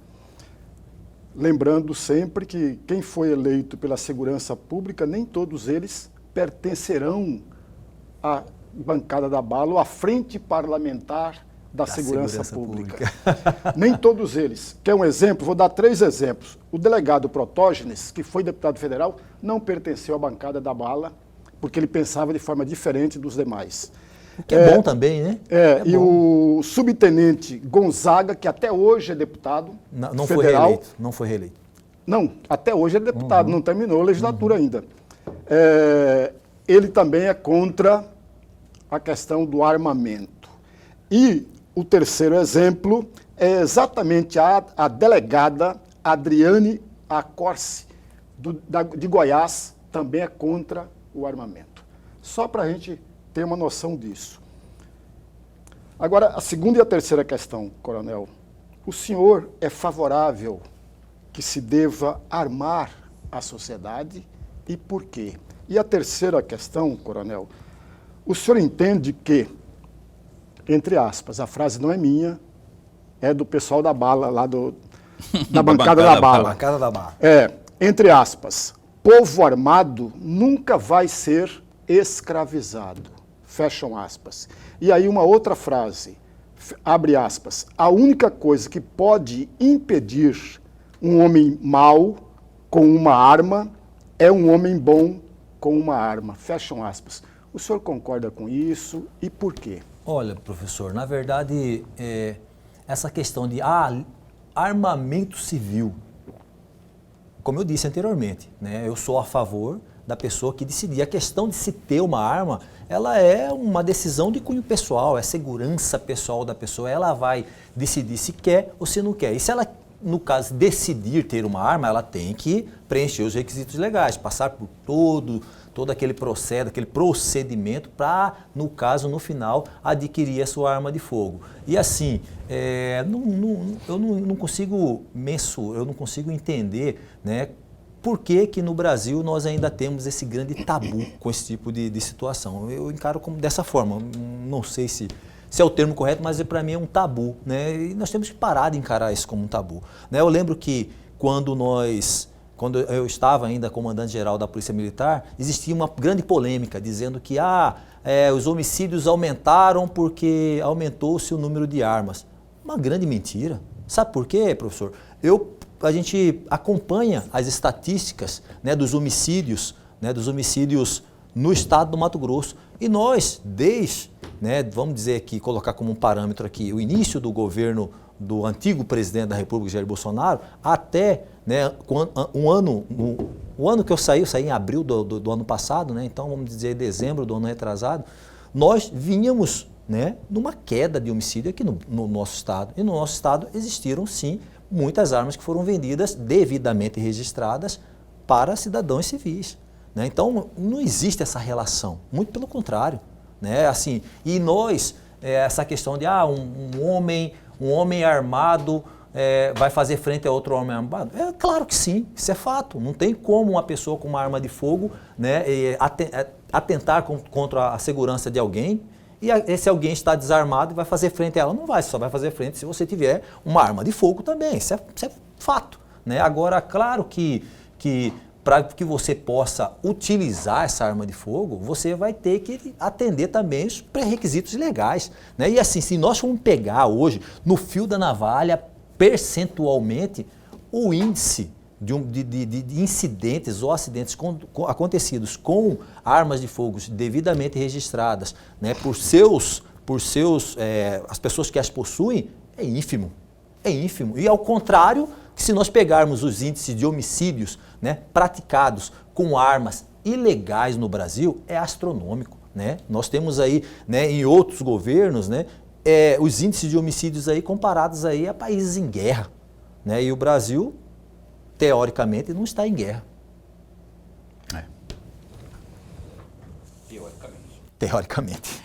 lembrando sempre que quem foi eleito pela segurança pública, nem todos eles pertencerão à bancada da bala ou à frente parlamentar da segurança pública. Nem todos eles. Quer um exemplo? Vou dar 3 exemplos. O delegado Protógenes, que foi deputado federal, não pertenceu à bancada da bala, porque ele pensava de forma diferente dos demais. O que é bom também, né? E bom. O subtenente Gonzaga, que até hoje é deputado não federal. Foi reeleito, não foi reeleito. Não, até hoje é deputado, não terminou a legislatura ainda. Ele também é contra a questão do armamento. E o terceiro exemplo é exatamente a delegada Adriane Acorce, de Goiás, também é contra o armamento. Só para a gente ter uma noção disso. Agora, a segunda e a terceira questão, coronel. O senhor é favorável que se deva armar a sociedade e por quê? E a terceira questão, coronel, o senhor entende que, entre aspas, a frase não é minha, é do pessoal da bala, lá da bancada da bala. Bancada da bala. Entre aspas, povo armado nunca vai ser escravizado. Fecham aspas. E aí uma outra frase, abre aspas, a única coisa que pode impedir um homem mau com uma arma é um homem bom com uma arma. Fecham aspas. O senhor concorda com isso e por quê? Olha, professor, na verdade, essa questão de armamento civil, como eu disse anteriormente, né, eu sou a favor da pessoa que decidir. A questão de se ter uma arma, ela é uma decisão de cunho pessoal, é segurança pessoal da pessoa. Ela vai decidir se quer ou se não quer. E se ela, no caso, decidir ter uma arma, ela tem que preencher os requisitos legais, passar por todo aquele processo, aquele procedimento para, no caso, no final, adquirir a sua arma de fogo. E assim, eu não consigo eu não consigo entender, né, por que que no Brasil nós ainda temos esse grande tabu com esse tipo de situação. Eu encaro como dessa forma, não sei se é o termo correto, mas para mim é um tabu, né? E nós temos que parar de encarar isso como um tabu, né? Eu lembro que quando eu estava ainda comandante-geral da Polícia Militar, existia uma grande polêmica dizendo que os homicídios aumentaram porque aumentou-se o número de armas. Uma grande mentira. Sabe por quê, professor? A gente acompanha as estatísticas, né, dos homicídios no estado do Mato Grosso. E nós, vamos dizer aqui, colocar como um parâmetro aqui, o início do governo do antigo presidente da República, Jair Bolsonaro, até, né, o ano que eu saí em abril do ano passado, né, então vamos dizer dezembro do ano retrasado, nós vínhamos, né, numa queda de homicídio aqui no nosso estado. E no nosso estado existiram, sim, muitas armas que foram vendidas devidamente registradas para cidadãos civis, né? Então não existe essa relação, muito pelo contrário, né? Assim, e nós, essa questão de um homem armado vai fazer frente a outro homem armado, claro que sim, isso é fato. Não tem como uma pessoa com uma arma de fogo, né, atentar contra a segurança de alguém. E esse alguém está desarmado e vai fazer frente a ela. Não vai, só vai fazer frente se você tiver uma arma de fogo também. Isso é fato, né? Agora, claro que para que você possa utilizar essa arma de fogo, você vai ter que atender também os pré-requisitos legais, né? E assim, se nós formos pegar hoje, no fio da navalha, percentualmente, o índice de incidentes ou acidentes acontecidos com armas de fogo devidamente registradas, né, as pessoas que as possuem, é ínfimo. É ínfimo. E ao contrário, se nós pegarmos os índices de homicídios, né, praticados com armas ilegais no Brasil, é astronômico, né? Nós temos aí, né, em outros governos, né, os índices de homicídios aí comparados aí a países em guerra, né? E o Brasil, teoricamente, não está em guerra. Teoricamente.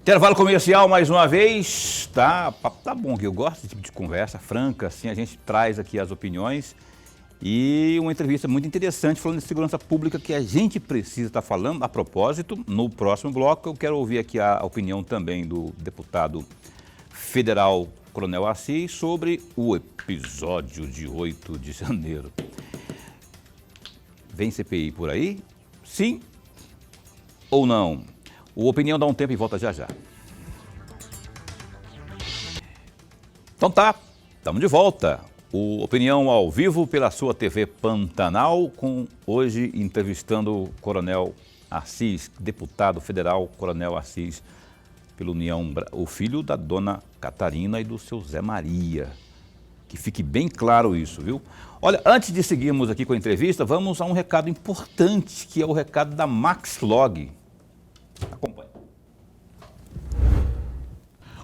Intervalo comercial mais uma vez. Tá bom, que eu gosto desse tipo de conversa franca, assim, a gente traz aqui as opiniões e uma entrevista muito interessante falando de segurança pública que a gente precisa estar falando. A propósito, no próximo bloco eu quero ouvir aqui a opinião também do deputado federal Coronel Assis sobre o episódio de 8 de janeiro. Vem CPI por aí? Sim ou não? O Opinião dá um tempo e volta já já. Então tá, estamos de volta. O Opinião ao vivo pela sua TV Pantanal, com hoje entrevistando o Coronel Assis, deputado federal Coronel Assis, pela União, o filho da dona Catarina e do seu Zé Maria. Que fique bem claro isso, viu? Olha, antes de seguirmos aqui com a entrevista, vamos a um recado importante, que é o recado da Maxlog. Acompanhe.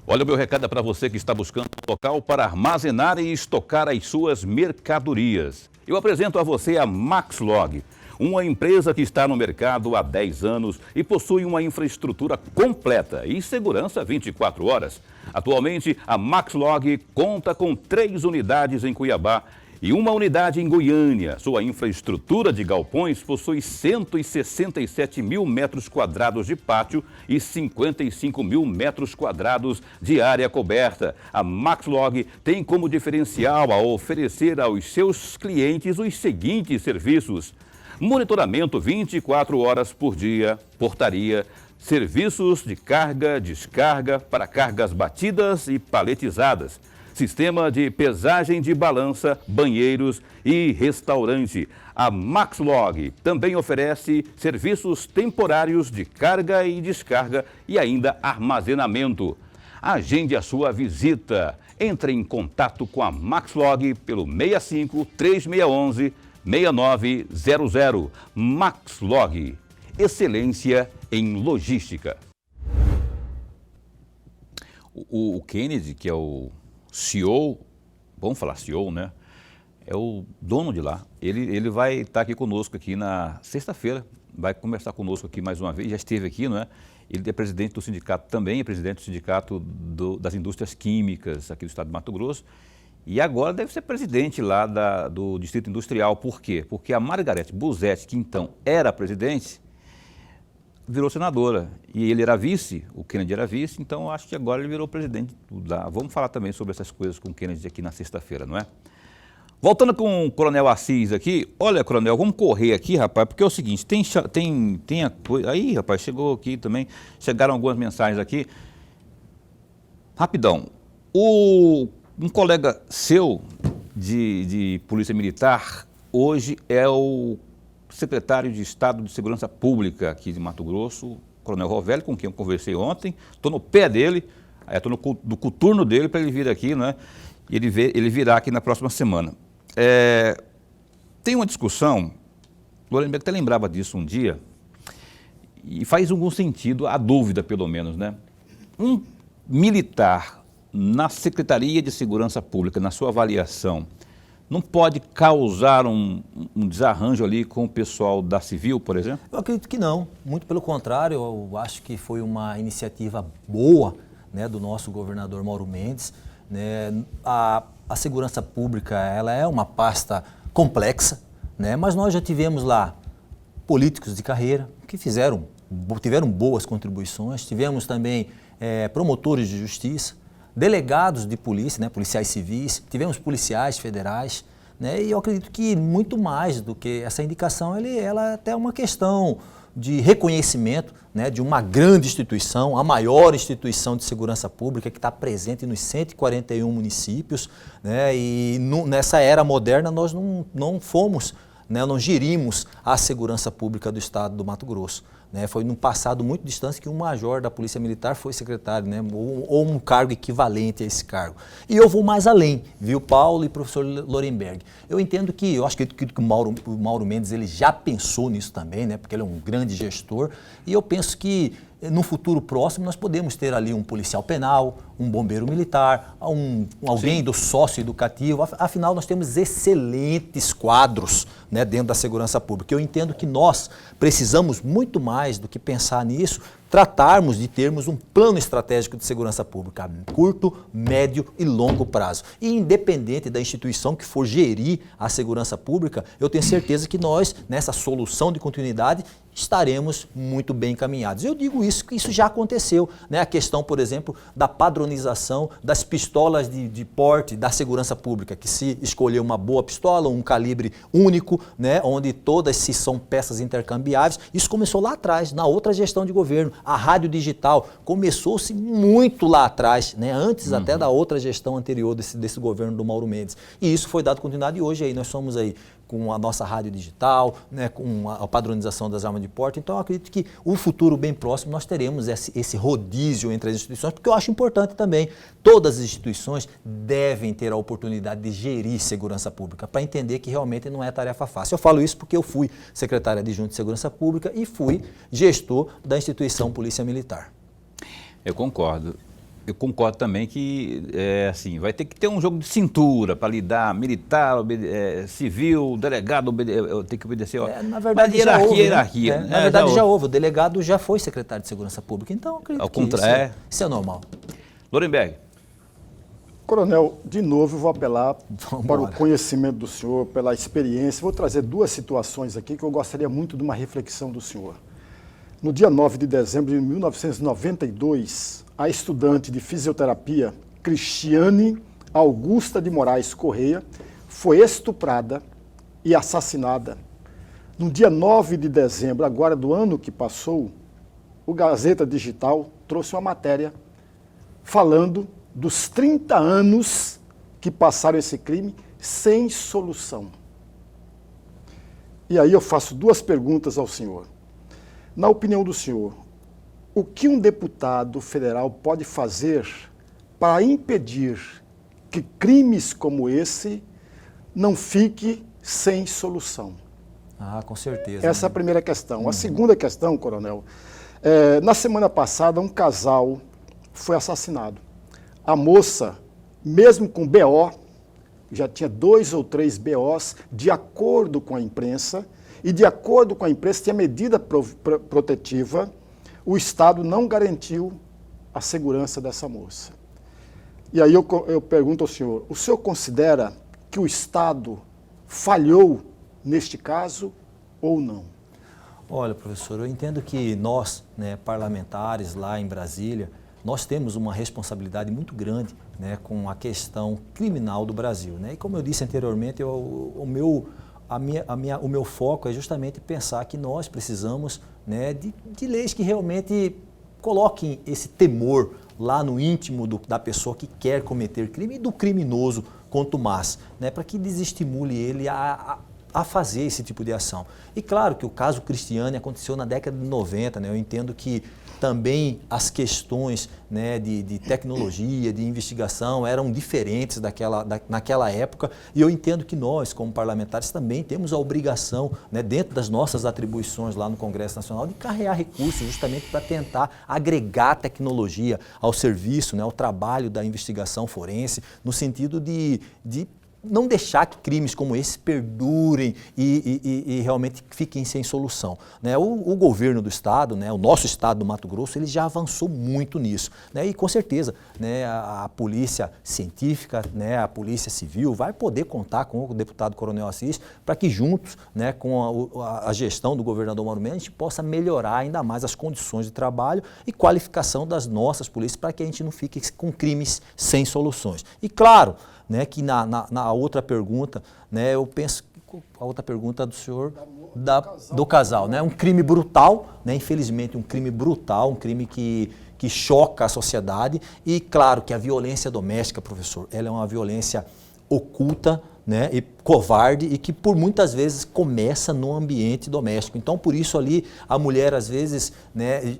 Olha, o meu recado é para você que está buscando um local para armazenar e estocar as suas mercadorias. Eu apresento a você a Maxlog, uma empresa que está no mercado há 10 anos e possui uma infraestrutura completa e segurança 24 horas. Atualmente, a Maxlog conta com 3 unidades em Cuiabá e uma unidade em Goiânia. Sua infraestrutura de galpões possui 167 mil metros quadrados de pátio e 55 mil metros quadrados de área coberta. A Maxlog tem como diferencial a oferecer aos seus clientes os seguintes serviços: monitoramento 24 horas por dia, portaria, serviços de carga, descarga para cargas batidas e paletizadas, sistema de pesagem de balança, banheiros e restaurante. A Maxlog também oferece serviços temporários de carga e descarga e ainda armazenamento. Agende a sua visita. Entre em contato com a Maxlog pelo 65 3611 6900. Maxlog, excelência em logística. O Kennedy, que é o CEO, vamos falar CEO, né? É o dono de lá. Ele vai estar aqui conosco aqui na sexta-feira, vai conversar conosco aqui mais uma vez, já esteve aqui, não é? Ele é presidente do sindicato também, é presidente do sindicato das indústrias químicas aqui do estado de Mato Grosso. E agora deve ser presidente lá do Distrito Industrial. Por quê? Porque a Margarete Busetti, que então era presidente, virou senadora. E ele era vice, o Kennedy era vice, então acho que agora ele virou presidente lá. Vamos falar também sobre essas coisas com o Kennedy aqui na sexta-feira, não é? Voltando com o Coronel Assis aqui, olha, Coronel, vamos correr aqui, rapaz, porque é o seguinte, tem a coisa... Aí, rapaz, chegou aqui também, chegaram algumas mensagens aqui. Rapidão, um colega seu de Polícia Militar, hoje é o secretário de Estado de Segurança Pública aqui de Mato Grosso, Coronel Rovelli, com quem eu conversei ontem. Estou no pé dele, estou no coturno dele para ele vir aqui, né? E ele virá aqui na próxima semana. Tem uma discussão, o Lorenberg até lembrava disso um dia, e faz algum sentido, a dúvida pelo menos, né? Um militar na Secretaria de Segurança Pública, na sua avaliação, não pode causar um desarranjo ali com o pessoal da Civil, por exemplo? Eu acredito que não, muito pelo contrário, eu acho que foi uma iniciativa boa, né, do nosso governador Mauro Mendes, né? A segurança pública, ela é uma pasta complexa, né, mas nós já tivemos lá políticos de carreira que tiveram boas contribuições, tivemos também promotores de justiça, delegados de polícia, né, policiais civis, tivemos policiais federais, né, e eu acredito que muito mais do que essa indicação, ela é até uma questão de reconhecimento, né, de uma grande instituição, a maior instituição de segurança pública que está presente nos 141 municípios, né, e nessa era moderna nós não fomos, né, não gerimos a segurança pública do estado do Mato Grosso. Né, foi num passado muito distante que um major da Polícia Militar foi secretário, né, ou um cargo equivalente a esse cargo. E eu vou mais além, viu, Paulo e professor Lorenberg. Eu entendo que, eu acho que o Mauro Mendes ele já pensou nisso também, né, porque ele é um grande gestor, e eu penso que no futuro próximo nós podemos ter ali um policial penal, um bombeiro militar, alguém do socioeducativo. Afinal, nós temos excelentes quadros, né, dentro da segurança pública. Eu entendo que nós precisamos muito mais do que pensar nisso, tratarmos de termos um plano estratégico de segurança pública a curto, médio e longo prazo. E independente da instituição que for gerir a segurança pública, eu tenho certeza que nós, nessa solução de continuidade, estaremos muito bem encaminhados. Eu digo isso, que isso já aconteceu, né? A questão, por exemplo, da padronização das pistolas de porte da segurança pública, que se escolher uma boa pistola, um calibre único, né? Onde todas se são peças intercambiáveis. Isso começou lá atrás, na outra gestão de governo. A rádio digital começou-se muito lá atrás, né? Antes até da outra gestão anterior desse governo do Mauro Mendes. E isso foi dado continuidade e hoje aí nós somos aí com a nossa rádio digital, né, com a padronização das armas de porte. Então, eu acredito que o futuro bem próximo nós teremos esse rodízio entre as instituições, porque eu acho importante também, todas as instituições devem ter a oportunidade de gerir segurança pública, para entender que realmente não é tarefa fácil. Eu falo isso porque eu fui secretário adjunto de Segurança Pública e fui gestor da instituição Polícia Militar. Eu concordo. Eu concordo também que assim, vai ter que ter um jogo de cintura para lidar, militar, civil, delegado, tem que obedecer. Na verdade, mas hierarquia, houve, hierarquia. Né? Na verdade, já houve. O delegado já foi secretário de Segurança Pública, então acredito que isso é normal. Lorenberg. Coronel, de novo eu vou apelar para o conhecimento do senhor, pela experiência. Vou trazer duas situações aqui que eu gostaria muito de uma reflexão do senhor. No dia 9 de dezembro de 1992, a estudante de fisioterapia Cristiane Augusta de Moraes Correia foi estuprada e assassinada. No dia 9 de dezembro, agora do ano que passou, o Gazeta Digital trouxe uma matéria falando dos 30 anos que passaram esse crime sem solução. E aí eu faço duas perguntas ao senhor. Na opinião do senhor, o que um deputado federal pode fazer para impedir que crimes como esse não fiquem sem solução? Ah, com certeza. Essa é a primeira questão. A segunda questão, coronel, na semana passada um casal foi assassinado. A moça, mesmo com BO, já tinha 2 ou 3 BOs, de acordo com a imprensa, e de acordo com a imprensa tinha medida protetiva, o Estado não garantiu a segurança dessa moça. E aí eu pergunto ao senhor, o senhor considera que o Estado falhou neste caso ou não? Olha, professor, eu entendo que nós, né, parlamentares lá em Brasília, nós temos uma responsabilidade muito grande, né, com a questão criminal do Brasil, né? E como eu disse anteriormente, o meu foco é justamente pensar que nós precisamos, né, de leis que realmente coloquem esse temor lá no íntimo da pessoa que quer cometer crime e do criminoso quanto mais, né, para que desestimule ele a fazer esse tipo de ação. E claro que o caso Cristiane aconteceu na década de 90, né? Eu entendo que também as questões, né, de tecnologia, de investigação eram diferentes naquela época e eu entendo que nós, como parlamentares, também temos a obrigação, né, dentro das nossas atribuições lá no Congresso Nacional, de carregar recursos justamente para tentar agregar tecnologia ao serviço, né, ao trabalho da investigação forense, no sentido de não deixar que crimes como esse perdurem e realmente fiquem sem solução, né? O governo do Estado, né, o nosso Estado do Mato Grosso, ele já avançou muito nisso, né? E com certeza, né, a polícia científica, né, a polícia civil vai poder contar com o deputado Coronel Assis para que juntos, né, com a gestão do governador Mauro Mendes, a gente possa melhorar ainda mais as condições de trabalho e qualificação das nossas polícias para que a gente não fique com crimes sem soluções. E claro, né, que na outra pergunta, né, eu penso que a outra pergunta do senhor do casal, né, um crime brutal, né, infelizmente um crime brutal, um crime que choca a sociedade e claro que a violência doméstica, professor, ela é uma violência oculta, né, e covarde e que por muitas vezes começa no ambiente doméstico. Então, por isso ali a mulher às vezes, né,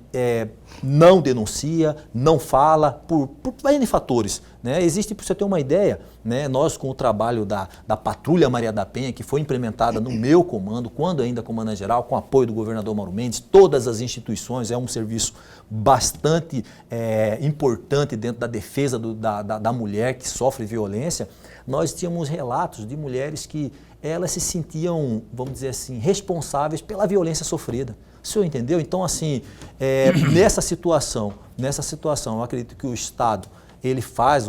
não denuncia, não fala, por N fatores, né? Existe, para você ter uma ideia, né, nós com o trabalho da Patrulha Maria da Penha, que foi implementada no meu comando, quando ainda comandante-geral, com apoio do governador Mauro Mendes, todas as instituições, é um serviço bastante importante dentro da defesa da mulher que sofre violência. Nós tínhamos relatos de mulheres que elas se sentiam, vamos dizer assim, responsáveis pela violência sofrida. O senhor entendeu? Então, assim, nessa situação, eu acredito que o Estado ele faz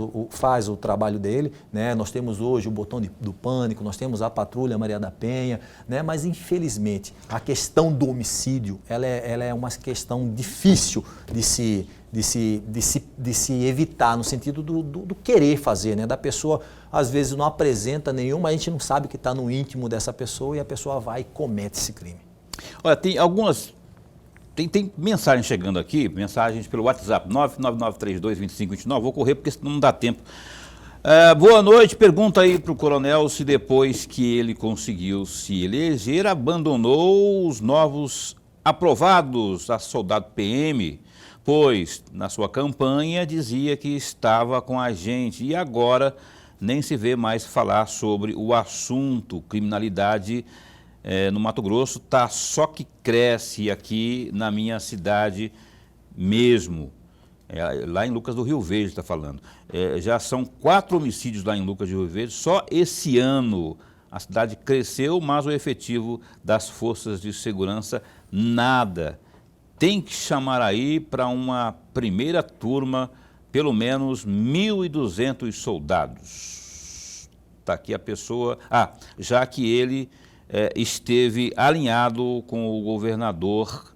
o trabalho dele, né? Nós temos hoje o botão do pânico, nós temos a patrulha Maria da Penha, né? Mas infelizmente a questão do homicídio ela é uma questão difícil de se evitar, no sentido do querer fazer, né? Da pessoa às vezes não apresenta nenhuma, a gente não sabe que está no íntimo dessa pessoa e a pessoa vai e comete esse crime. Olha, tem algumas... Tem mensagens chegando aqui, mensagens pelo WhatsApp, 999322529, vou correr porque senão não dá tempo. Boa noite, pergunta aí para o coronel se depois que ele conseguiu se eleger, abandonou os novos aprovados a soldado PM, pois na sua campanha dizia que estava com a gente e agora nem se vê mais falar sobre o assunto, criminalidade no Mato Grosso tá só que cresce aqui na minha cidade mesmo. Lá em Lucas do Rio Verde está falando. Já são 4 homicídios lá em Lucas do Rio Verde, só esse ano a cidade cresceu, mas o efetivo das forças de segurança nada. Tem que chamar aí para uma primeira turma pelo menos 1.200 soldados. Está aqui a pessoa, já que ele esteve alinhado com o governador,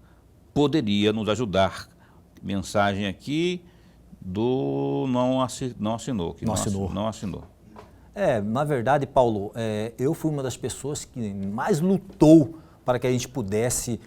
poderia nos ajudar. Mensagem aqui do não assinou. Não assinou. Na verdade, Paulo, eu fui uma das pessoas que mais lutou para que a gente pudesse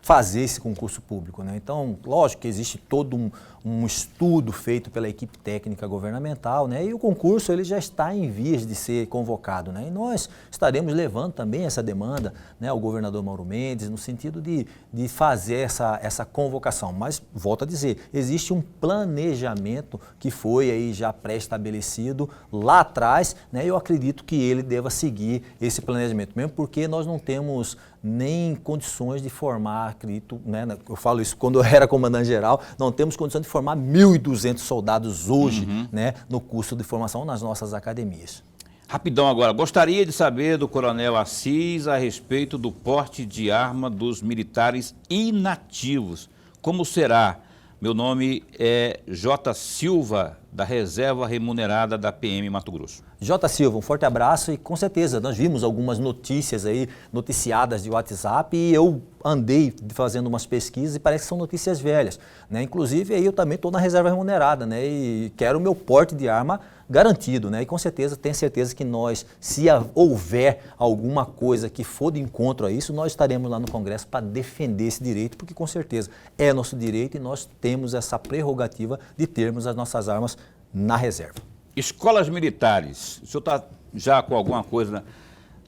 fazer esse concurso público, né? Então, lógico que existe todo um estudo feito pela equipe técnica governamental, né? E o concurso ele já está em vias de ser convocado, né? E nós estaremos levando também essa demanda, né, ao governador Mauro Mendes, no sentido de fazer essa convocação. Mas, volto a dizer, existe um planejamento que foi aí já pré-estabelecido lá atrás, né? Eu acredito que ele deva seguir esse planejamento, mesmo porque nós não temos nem condições de formar, acredito, né, eu falo isso quando eu era comandante-geral, não temos condições de formar 1.200 soldados hoje, né, no curso de formação nas nossas academias. Rapidão agora, gostaria de saber do coronel Assis a respeito do porte de arma dos militares inativos. Como será? Meu nome é J. Silva, da Reserva Remunerada da PM Mato Grosso. J. Silva, um forte abraço e com certeza nós vimos algumas notícias aí, noticiadas de WhatsApp e eu andei fazendo umas pesquisas e parece que são notícias velhas, né? Inclusive aí eu também estou na reserva remunerada, né? E quero o meu porte de arma garantido, né? E com certeza, tenho certeza que nós, se houver alguma coisa que for de encontro a isso, nós estaremos lá no Congresso para defender esse direito, porque com certeza é nosso direito e nós temos essa prerrogativa de termos as nossas armas na reserva. Escolas militares, o senhor está já com alguma coisa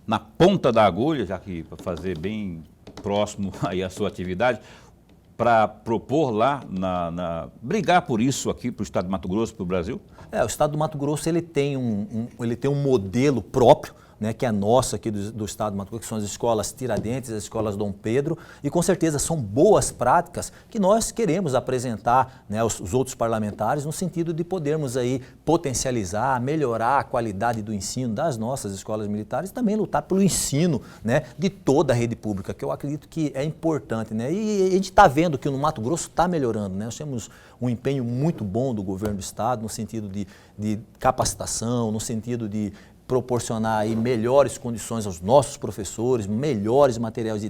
na ponta da agulha, já que para fazer bem próximo aí a sua atividade, para propor lá, brigar por isso aqui para o estado de Mato Grosso, para o Brasil? O estado do Mato Grosso ele tem um modelo próprio, né, que é nosso aqui do estado do Mato Grosso, que são as escolas Tiradentes, as escolas Dom Pedro, e com certeza são boas práticas que nós queremos apresentar, né, aos outros parlamentares no sentido de podermos aí potencializar, melhorar a qualidade do ensino das nossas escolas militares e também lutar pelo ensino, né, de toda a rede pública, que eu acredito que é importante, né? E a gente está vendo que no Mato Grosso está melhorando, né? Nós temos um empenho muito bom do governo do estado no sentido de capacitação, no sentido de proporcionar aí melhores condições aos nossos professores, melhores materiais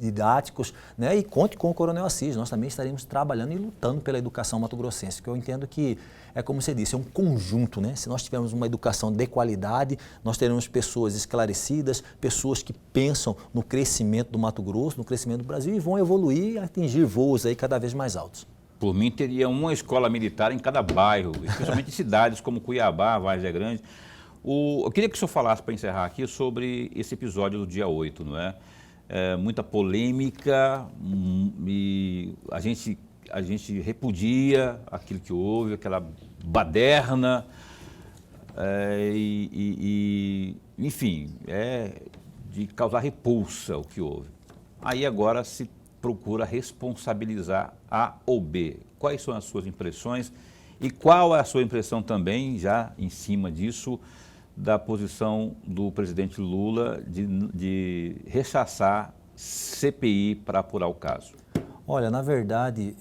didáticos, né? E conte com o Coronel Assis, nós também estaremos trabalhando e lutando pela educação mato-grossense, que eu entendo que é como você disse, é um conjunto, né? Se nós tivermos uma educação de qualidade, nós teremos pessoas esclarecidas, pessoas que pensam no crescimento do Mato Grosso, no crescimento do Brasil e vão evoluir e atingir voos aí cada vez mais altos. Por mim, teria uma escola militar em cada bairro, especialmente em cidades como Cuiabá, Várzea Grande. Eu queria que o senhor falasse, para encerrar aqui, sobre esse episódio do dia 8, não é? Muita polêmica e a gente repudia aquilo que houve, aquela baderna, enfim, de causar repulsa o que houve. Aí agora se procura responsabilizar A ou B. Quais são as suas impressões e qual é a sua impressão também, já em cima disso, da posição do presidente Lula de rechaçar CPI para apurar o caso? Olha, na verdade,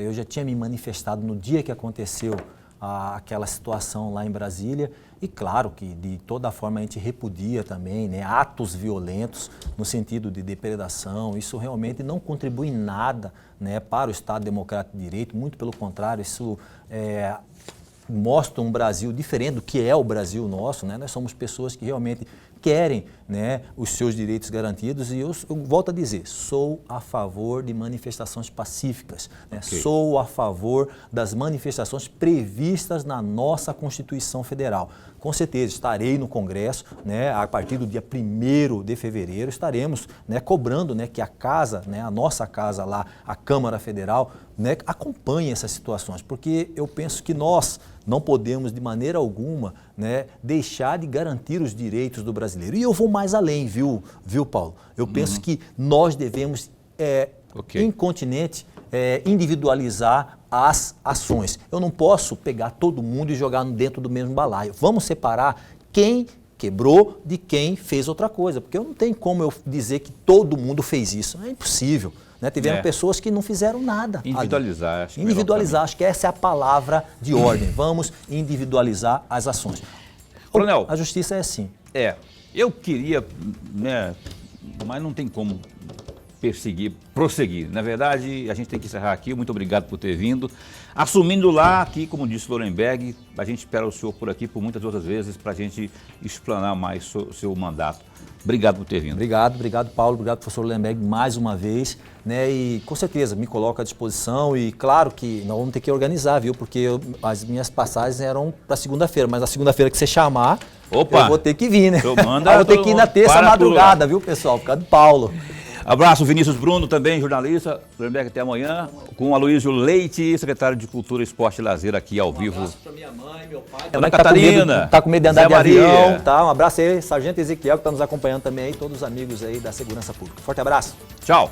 eu já tinha me manifestado no dia que aconteceu aquela situação lá em Brasília e claro que de toda forma a gente repudia também, né, atos violentos no sentido de depredação. Isso realmente não contribui em nada, né, para o Estado Democrático de Direito, muito pelo contrário, isso mostra um Brasil diferente do que é o Brasil nosso, né? Nós somos pessoas que realmente querem, né, os seus direitos garantidos e eu volto a dizer, sou a favor de manifestações pacíficas, né? Okay. Sou a favor das manifestações previstas na nossa Constituição Federal. Com certeza estarei no Congresso, né, a partir do dia 1º de fevereiro, estaremos, né, cobrando, né, que a casa, né, a nossa casa lá, a Câmara Federal, né, acompanhe essas situações, porque eu penso que nós não podemos de maneira alguma, né, deixar de garantir os direitos do brasileiro. E eu vou mais além, viu Paulo? Eu penso que nós devemos, incontinente, individualizar as ações. Eu não posso pegar todo mundo e jogar dentro do mesmo balaio. Vamos separar quem quebrou de quem fez outra coisa, porque eu não tenho como eu dizer que todo mundo fez isso. É impossível. Né? Tiveram pessoas que não fizeram nada. Individualizar. Individualizar, acho que essa é a palavra de ordem. Vamos individualizar as ações. Coronel, a justiça é assim. Eu queria, né, mas não tem como prosseguir. Na verdade, a gente tem que encerrar aqui. Muito obrigado por ter vindo. Assumindo lá, aqui, como disse Lorenberg, a gente espera o senhor por aqui por muitas outras vezes para a gente explanar mais o seu mandato. Obrigado por ter vindo. Obrigado Paulo, obrigado professor Lorenberg mais uma vez, né, e com certeza me coloco à disposição e claro que nós vamos ter que organizar, viu, porque as minhas passagens eram para segunda-feira, mas na segunda-feira que você chamar, eu vou ter que vir, né? Eu vou ter que ir na terça madrugada, viu pessoal, por causa do Paulo. Abraço, Vinícius Bruno, também jornalista. Lorenberg, até amanhã. Com o Aloysio Leite, secretário de Cultura, Esporte e Lazer, aqui ao vivo. Um abraço para minha mãe, meu pai. Dona Catarina. Tá com medo de andar de avião, tá? Um abraço aí, Sargento Ezequiel, que está nos acompanhando também aí, todos os amigos aí da Segurança Pública. Forte abraço. Tchau.